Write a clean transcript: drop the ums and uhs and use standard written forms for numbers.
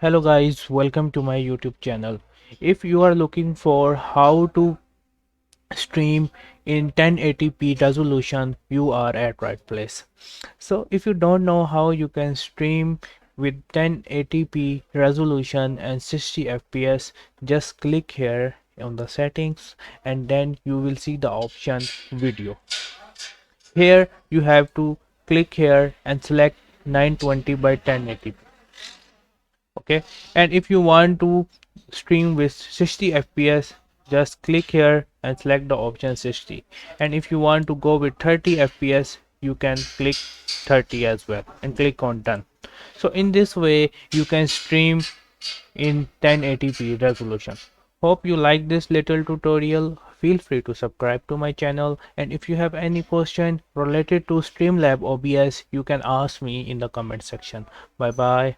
Hello guys, welcome to my YouTube channel. If you are looking for how to stream in 1080p resolution, you are at right place. So if you don't know how you can stream with 1080p resolution and 60 fps, just click here on the settings and then you will see the option video. Here you have to click here and select 920 by 1080p. Okay, and if you want to stream with 60 fps, just click here and select the option 60, and if you want to go with 30 fps, you can click 30 as well and click on done. So in this way you can stream in 1080p resolution. Hope you like this little tutorial. Feel free to subscribe to my channel, and if you have any question related to Streamlabs OBS, you can ask me in the comment section. Bye bye.